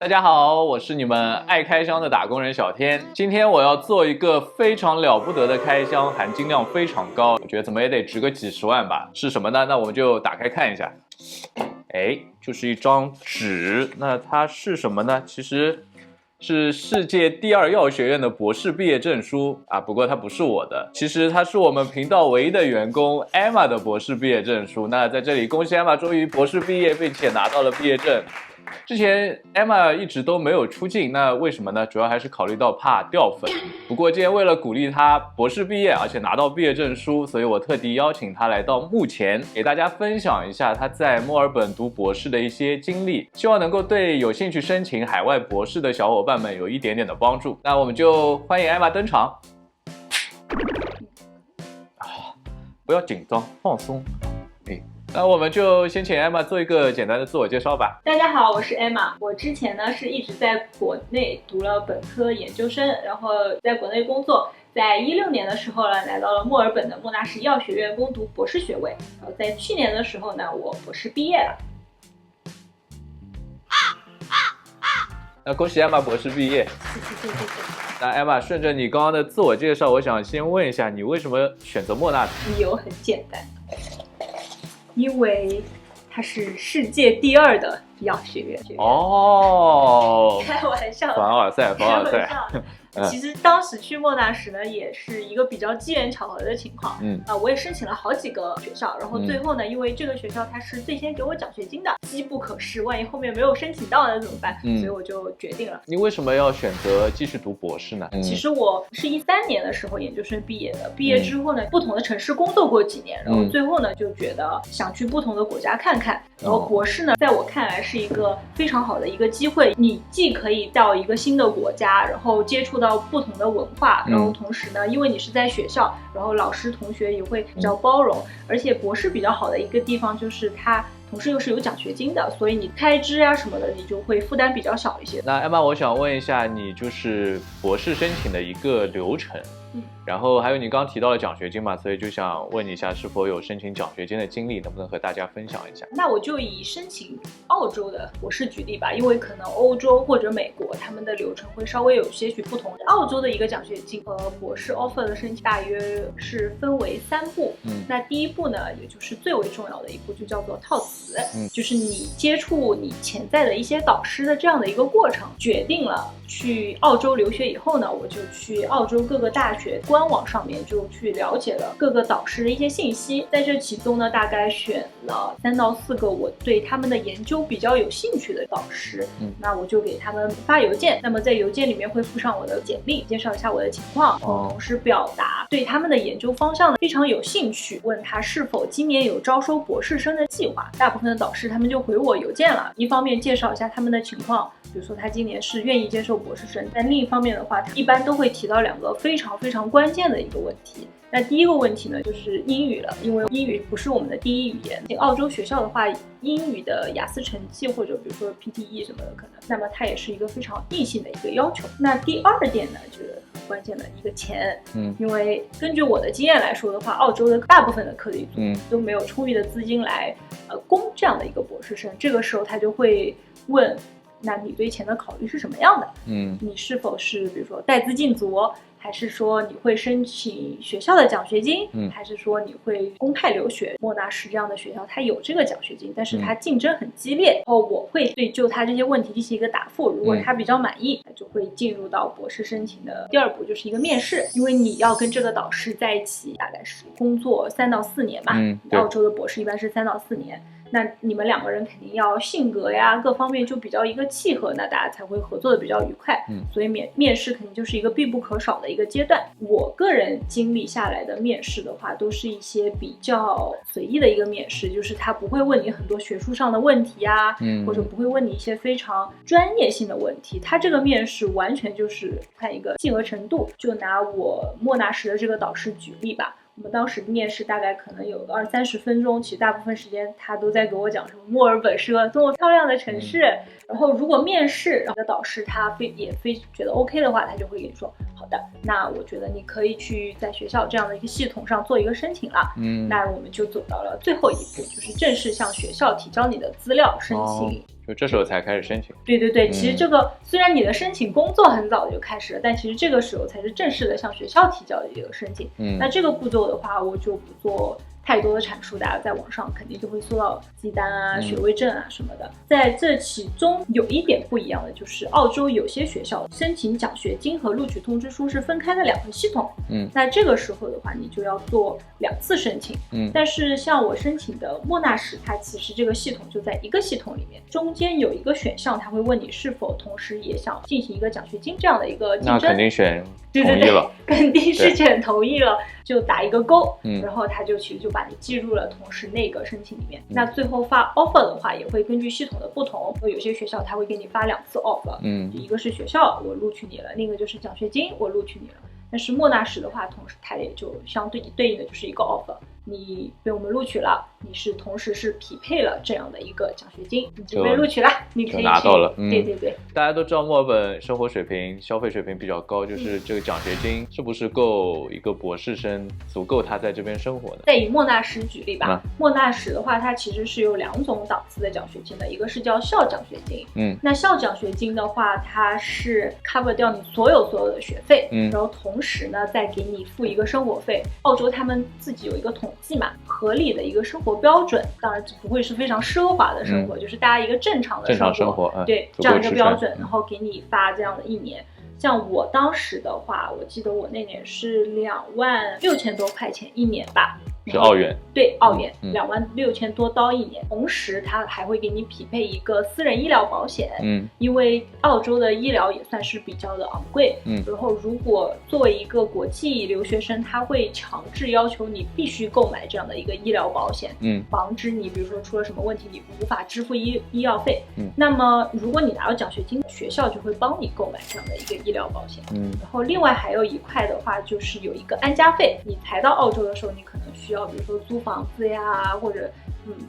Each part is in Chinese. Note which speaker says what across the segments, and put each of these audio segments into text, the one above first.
Speaker 1: 大家好，我是你们爱开箱的打工人小天。今天我要做一个非常了不得的开箱，含金量非常高，我觉得怎么也得值个几十万吧。是什么呢？那我们就打开看一下。就是一张纸。那它是什么呢？其实是世界第2药学院的博士毕业证书啊，不过它不是我的，其实它是我们频道唯一的员工 Emma 的博士毕业证书。那在这里恭喜 Emma 终于博士毕业，并且拿到了毕业证。之前 Emma 一直都没有出镜，那为什么呢？主要还是考虑到怕掉粉。不过今天为了鼓励她博士毕业，而且拿到毕业证书，所以我特地邀请她来到幕前，给大家分享一下她在墨尔本读博士的一些经历，希望能够对有兴趣申请海外博士的小伙伴们有一点点的帮助。那我们就欢迎 Emma 登场。不要紧张，放松。那我们就先请 Emma 做一个简单的自我介绍吧。
Speaker 2: 大家好，我是 Emma。我之前呢是一直在国内读了本科、研究生，然后在国内工作。在2016年的时候呢，来到了墨尔本的莫纳什药学院攻读博士学位。然后在去年的时候呢，我博士毕业了。
Speaker 1: 那恭喜 Emma 博士毕业。
Speaker 2: 谢谢。
Speaker 1: 那 Emma 顺着你刚刚的自我介绍，我想先问一下，你为什么选择莫纳什？
Speaker 2: 理由很简单。因为它是世界第2的药学院。
Speaker 1: 哦，
Speaker 2: 开玩笑，
Speaker 1: 凡尔赛。
Speaker 2: 其实当时去莫纳什呢，也是一个比较机缘巧合的情况。我也申请了好几个学校，然后最后呢，因为这个学校它是最先给我奖学金的，机不可失，万一后面没有申请到呢怎么办？所以我就决定了。
Speaker 1: 你为什么要选择继续读博士呢？
Speaker 2: 其实我是13年的时候研究生毕业的，毕业之后呢，不同的城市工作过几年，然后最后呢就觉得想去不同的国家看看。然后博士呢，在我看来是一个非常好的一个机会，你既可以到一个新的国家，然后接触到不同的文化，然后同时呢，因为你是在学校，然后老师同学也会比较包容，而且博士比较好的一个地方就是它同时又是有奖学金的，所以你开支啊什么的，你就会负担比较小一些。
Speaker 1: 那 Emma， 我想问一下，你就是博士申请的一个流程。然后还有你刚刚提到了奖学金嘛，所以就想问一下是否有申请奖学金的经历，能不能和大家分享一下？
Speaker 2: 那我就以申请澳洲的博士举例吧，因为可能欧洲或者美国他们的流程会稍微有些许不同。澳洲的一个奖学金和博士 offer 的申请大约是分为3步。那第1步呢，也就是最为重要的一步，就叫做套词。就是你接触你潜在的一些导师的这样的一个过程。决定了去澳洲留学以后呢，我就去澳洲各个大学官网上面就去了解了各个导师的一些信息，在这其中呢，大概选了3到4个我对他们的研究比较有兴趣的导师。那我就给他们发邮件，那么在邮件里面会附上我的简历，介绍一下我的情况，同时表达对他们的研究方向非常有兴趣，问他是否今年有招收博士生的计划。大部分的导师他们就回我邮件了，一方面介绍一下他们的情况，比如说他今年是愿意接受博士生，但另一方面的话，他一般都会提到2个非常关键的一个问题。那第一个问题呢，就是英语了，因为英语不是我们的第一语言。在澳洲学校的话，英语的雅思成绩或者比如说 PTE 什么的可能，那么它也是一个非常硬性的一个要求。那第2点呢，就是很关键的一个钱。因为根据我的经验来说的话，澳洲的大部分的课题组都没有充裕的资金来供这样的一个博士生。这个时候他就会问，那你对钱的考虑是什么样的？你是否是比如说带资进组，还是说你会申请学校的奖学金，还是说你会公派留学？莫纳什这样的学校它有这个奖学金，但是它竞争很激烈。然后我会对就他这些问题进行一个答复，如果他比较满意，就会进入到博士申请的第2步，就是一个面试。因为你要跟这个导师在一起，大概是工作3到4年嘛。澳洲的博士一般是3到4年。那你们2个人肯定要性格呀各方面就比较一个契合，那大家才会合作的比较愉快。所以面试肯定就是一个必不可少的一个阶段。我个人经历下来的面试的话，都是一些比较随意的一个面试，就是他不会问你很多学术上的问题啊，或者不会问你一些非常专业性的问题。他这个面试完全就是看一个契合程度。就拿我莫纳什的这个导师举例吧，我们当时面试大概可能有个20-30分钟，其实大部分时间他都在给我讲什么墨尔本是个多么漂亮的城市。然后如果面试然后导师他非觉得 OK 的话，他就会跟你说好的，那我觉得你可以去在学校这样的一个系统上做一个申请了。那我们就走到了最后一步，就是正式向学校提交你的资料申请。
Speaker 1: 就这时候才开始申请。
Speaker 2: 对对对，其实这个虽然你的申请工作很早就开始了，但其实这个时候才是正式的向学校提交的一个申请。那这个步骤的话，我就不做太多的阐述，大家在网上肯定就会搜到记单啊、学位证啊什么的。在这其中有一点不一样的就是，澳洲有些学校申请奖学金和录取通知书是分开的2个系统。那这个时候的话，你就要做2次申请。但是像我申请的莫纳什，它其实这个系统就在一个系统里面，中间有一个选项，它会问你是否同时也想进行一个奖学金这样的一个竞争。
Speaker 1: 那肯定选同意了。
Speaker 2: 对，肯定是选同意了，就打一个勾。然后它就其实就把你记入了同时那个申请里面。那最后发 offer 的话，也会根据系统的不同，有些学校它会给你发2次 offer。一个是学校我录取你了，另一个就是奖学金我录取你了。但是莫纳什的话，同时它也就相对应的就是一个 offer， 你被我们录取了，你是同时是匹配了这样的一个奖学金，你就被录取了，你可以
Speaker 1: 拿到了。
Speaker 2: 对对对，
Speaker 1: 大家都知道墨尔本生活水平、消费水平比较高，就是这个奖学金是不是够一个博士生足够他在这边生活的？
Speaker 2: 再以莫纳什举例吧。莫纳什的话，它其实是有2种档次的奖学金的，一个是叫校奖学金。那校奖学金的话，它是 cover 掉你所有的学费。然后同时呢，再给你付一个生活费。澳洲他们自己有一个统计嘛，合理的一个生活标准，当然不会是非常奢华的生活，就是大家一个正常的生活，对，这样一个标准，然后给你发这样的1年。像我当时的话，我记得我那年是26000多块钱1年吧。
Speaker 1: 是澳元，
Speaker 2: 对，澳元26000多刀1年。同时他还会给你匹配一个私人医疗保险。因为澳洲的医疗也算是比较的昂贵。然后如果作为一个国际留学生，他会强制要求你必须购买这样的一个医疗保险。防止你比如说出了什么问题，你无法支付医药费。那么如果你拿到奖学金，学校就会帮你购买这样的一个医疗保险。然后另外还有一块的话，就是有一个安家费。你才到澳洲的时候，你可能需要比如说租房子呀，或者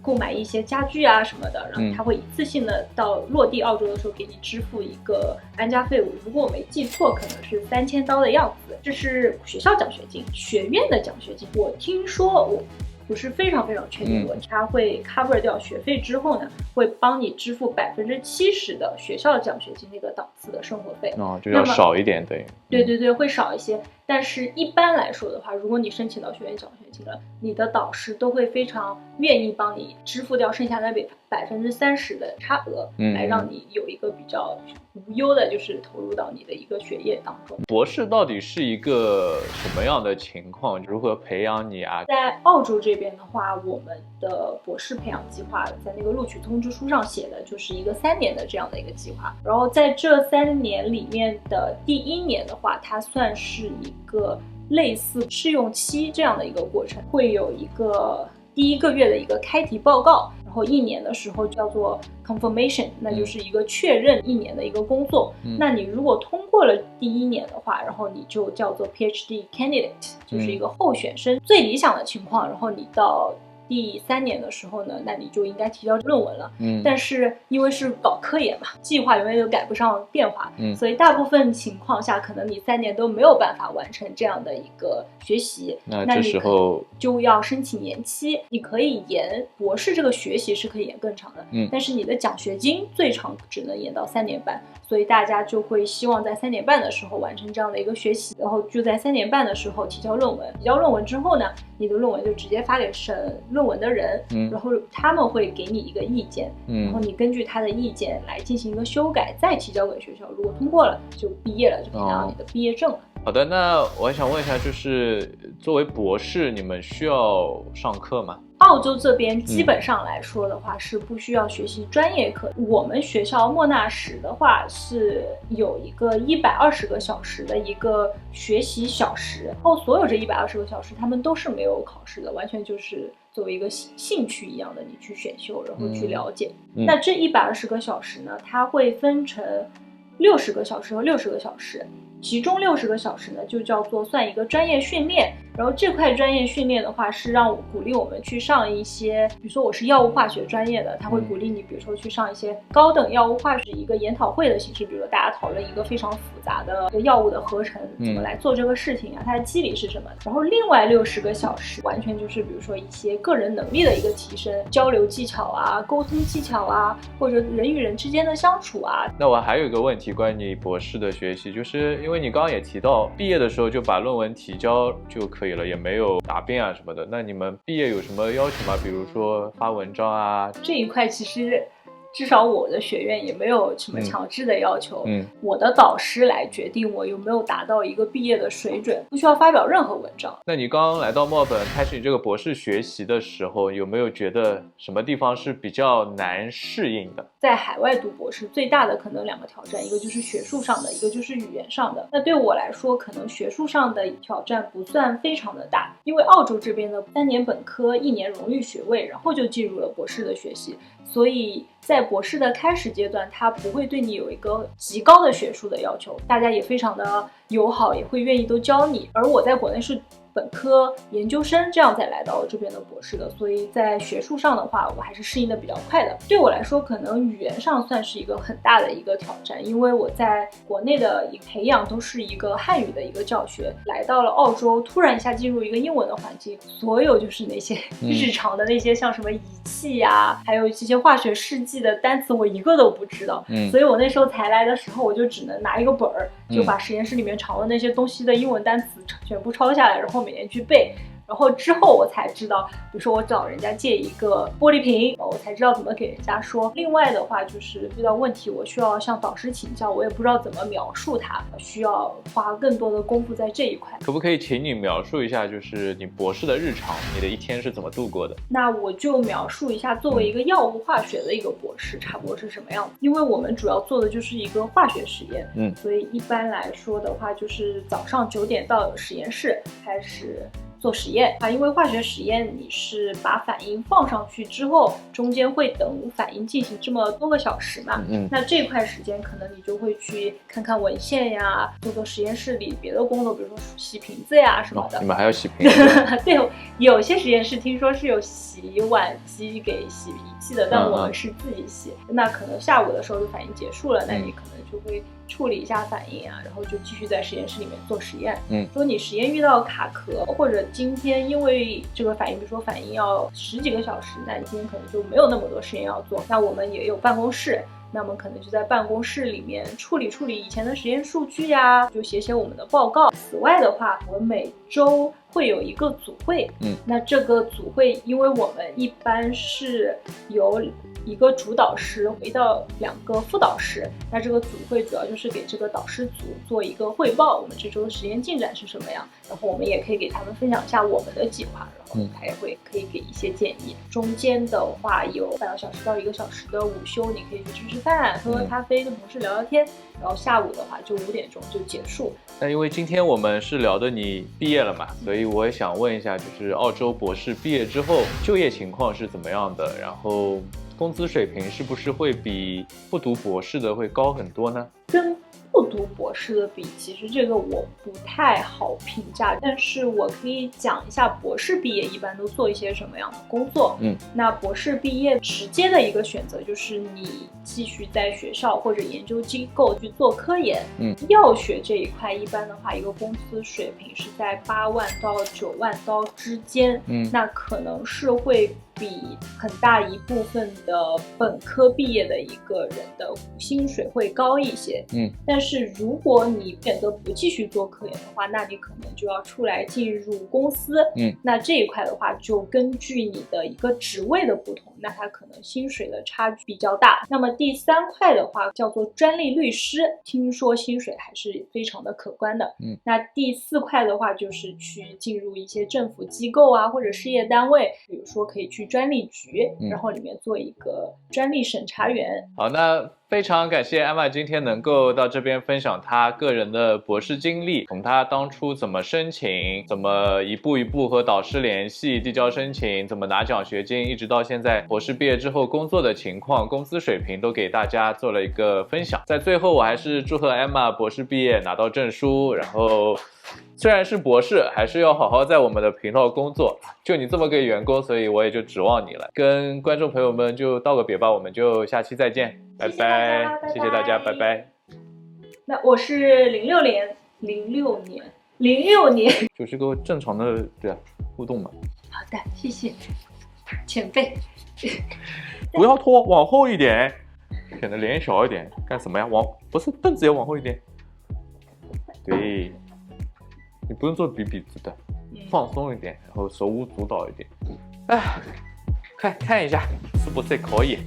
Speaker 2: 购买一些家具啊什么的，然后他会一次性的到落地澳洲的时候给你支付一个安家费。如果我没记错，可能是3000刀的样子。这是学校奖学金。学院的奖学金，我听说我不是非常确定，它会 cover 掉学费之后呢，会帮你支付70%的学校奖学金那个档次的生活费。
Speaker 1: 就要少一点，对。
Speaker 2: 对，会少一些。但是一般来说的话，如果你申请到学院奖学金了，你的导师都会非常愿意帮你支付掉剩下的30%的差额，来让你有一个比较无忧的，就是投入到你的一个学业当中。
Speaker 1: 博士到底是一个什么样的情况？如何培养你啊？
Speaker 2: 在澳洲这边的话，我们的博士培养计划在那个录取通知书上写的就是一个3年的这样的一个计划。然后在这3年里面的第1年的话，它算是一个类似试用期这样的一个过程，会有一个第1个月的一个开题报告，然后1年的时候叫做 confirmation， 那就是一个确认1年的一个工作。那你如果通过了第1年的话，然后你就叫做 PhD candidate， 就是一个候选生。最理想的情况，然后你到第3年的时候呢，那你就应该提交论文了。但是因为是搞科研嘛，计划永远都赶不上变化，所以大部分情况下，可能你3年都没有办法完成这样的一个学习。
Speaker 1: 那这时候
Speaker 2: 就要申请延期。你可以延博士这个学习是可以延更长的，但是你的奖学金最长只能延到3年半。所以大家就会希望在3年半的时候完成这样的一个学习，然后就在3年半的时候提交论文。提交论文之后呢，你的论文就直接发给审论文的人，然后他们会给你一个意见，然后你根据他的意见来进行一个修改，再提交给学校。如果通过了，就毕业了，就可以拿到你的毕业证了。
Speaker 1: 好的，那我还想问一下，就是作为博士，你们需要上课吗？
Speaker 2: 澳洲这边基本上来说的话是不需要学习专业课。我们学校莫纳什的话是有一个120个小时的一个学习小时，然后所有这120个小时他们都是没有考试的，完全就是作为一个兴趣一样的你去选修，然后去了解。那这120个小时呢，它会分成60个小时和60个小时。其中60个小时呢就叫做算一个专业训练。然后这块专业训练的话是鼓励我们去上一些，比如说我是药物化学专业的，他会鼓励你比如说去上一些高等药物化学一个研讨会的形式，比如说大家讨论一个非常复杂的药物的合成，怎么来做这个事情啊，它的机理是什么。然后另外60个小时完全就是比如说一些个人能力的一个提升，交流技巧啊，沟通技巧啊，或者人与人之间的相处啊。
Speaker 1: 那我还有一个问题关于你博士的学习，就是因为你刚刚也提到毕业的时候就把论文提交就可以了，也没有答辩啊什么的，那你们毕业有什么要求吗？比如说发文章啊？
Speaker 2: 这一块其实至少我的学院也没有什么强制的要求，我的导师来决定我有没有达到一个毕业的水准，不需要发表任何文章。
Speaker 1: 那你刚刚来到墨尔本开始你这个博士学习的时候，有没有觉得什么地方是比较难适应的？
Speaker 2: 在海外读博士最大的可能2个挑战，一个就是学术上的，一个就是语言上的。那对我来说，可能学术上的挑战不算非常的大，因为澳洲这边的3年本科1年荣誉学位，然后就进入了博士的学习，所以在博士的开始阶段，它不会对你有一个极高的学术的要求，大家也非常的友好，也会愿意都教你。而我在国内是本科、研究生这样才来到这边的博士的，所以在学术上的话，我还是适应的比较快的。对我来说，可能语言上算是一个很大的一个挑战，因为我在国内的培养都是一个汉语的一个教学，来到了澳洲，突然一下进入一个英文的环境，所有就是那些日常的那些像什么仪器呀，还有这些化学试剂的单词，我一个都不知道。所以我那时候才来的时候，我就只能拿一个本儿，就把实验室里面常用那些东西的英文单词全部抄下来，然后每年去背。然后之后我才知道，比如说我找人家借一个玻璃瓶，我才知道怎么给人家说。另外的话就是遇到问题我需要向导师请教，我也不知道怎么描述它，需要花更多的功夫在这一块。
Speaker 1: 可不可以请你描述一下，就是你博士的日常，你的一天是怎么度过的？
Speaker 2: 那我就描述一下作为一个药物化学的一个博士差不多是什么样子。因为我们主要做的就是一个化学实验，所以一般来说的话就是早上9点到实验室开始做实验啊，因为化学实验你是把反应放上去之后，中间会等反应进行这么多个小时嘛，那这块时间可能你就会去看看文献呀，做实验室里别的工作，比如说洗瓶子呀什么的。
Speaker 1: 你们还要洗瓶子？
Speaker 2: 对，有些实验室听说是有洗碗机给洗脾气的，但我们是自己洗。那可能下午的时候就反应结束了，那你可能就会处理一下反应啊，然后就继续在实验室里面做实验。说你实验遇到卡壳，或者今天因为这个反应，比如说反应要10几个小时，那你今天可能就没有那么多实验要做。那我们也有办公室，那么可能就在办公室里面处理以前的实验数据呀，就写我们的报告。此外的话，我们每周会有一个组会，那这个组会，因为我们一般是由一个主导师1到2个副导师，那这个组会主要就是给这个导师组做一个汇报，我们这周的实验进展是什么样，然后我们也可以给他们分享一下我们的计划，然后他也可以给一些建议。中间的话有半个小时到1个小时的午休，你可以去吃饭、喝喝咖啡，跟同事聊聊天，然后下午的话就5点钟就结束。
Speaker 1: 那因为今天我们是聊的你毕业了嘛，所以我也想问一下，就是澳洲博士毕业之后就业情况是怎么样的，然后工资水平是不是会比不读博士的会高很多呢？
Speaker 2: 跟不读博士的比，其实这个我不太好评价，但是我可以讲一下博士毕业一般都做一些什么样的工作。那博士毕业直接的一个选择就是你继续在学校或者研究机构去做科研。药学这一块一般的话，一个工资水平是在8万到9万刀之间。那可能是会比很大一部分的本科毕业的一个人的薪水会高一些。但是如果你选择不继续做科研的话，那你可能就要出来进入公司。那这一块的话，就根据你的一个职位的不同，那它可能薪水的差距比较大。那么第3块的话叫做专利律师，听说薪水还是非常的可观的。那第4块的话就是去进入一些政府机构啊，或者事业单位，比如说可以去专利局，然后里面做一个专利审查员。
Speaker 1: 好，那非常感谢艾玛今天能够到这边分享她个人的博士经历，从她当初怎么申请，怎么一步一步和导师联系递交申请，怎么拿奖学金，一直到现在博士毕业之后工作的情况、工资水平都给大家做了一个分享。在最后，我还是祝贺艾玛博士毕业拿到证书，然后虽然是博士，还是要好好在我们的频道工作。就你这么个员工，所以我也就指望你了。跟观众朋友们就道个别吧，我们就下期再见。拜拜，谢谢大家，拜拜。
Speaker 2: 那我是06年，
Speaker 1: 就是个正常的互动嘛。
Speaker 2: 好的，谢谢前辈。
Speaker 1: 不要拖，往后一点，显得脸小一点。干什么呀？不是凳子也往后一点。对，你不用做笔笔直的，放松一点，然后手舞足蹈一点。哎，看一下是不是可以？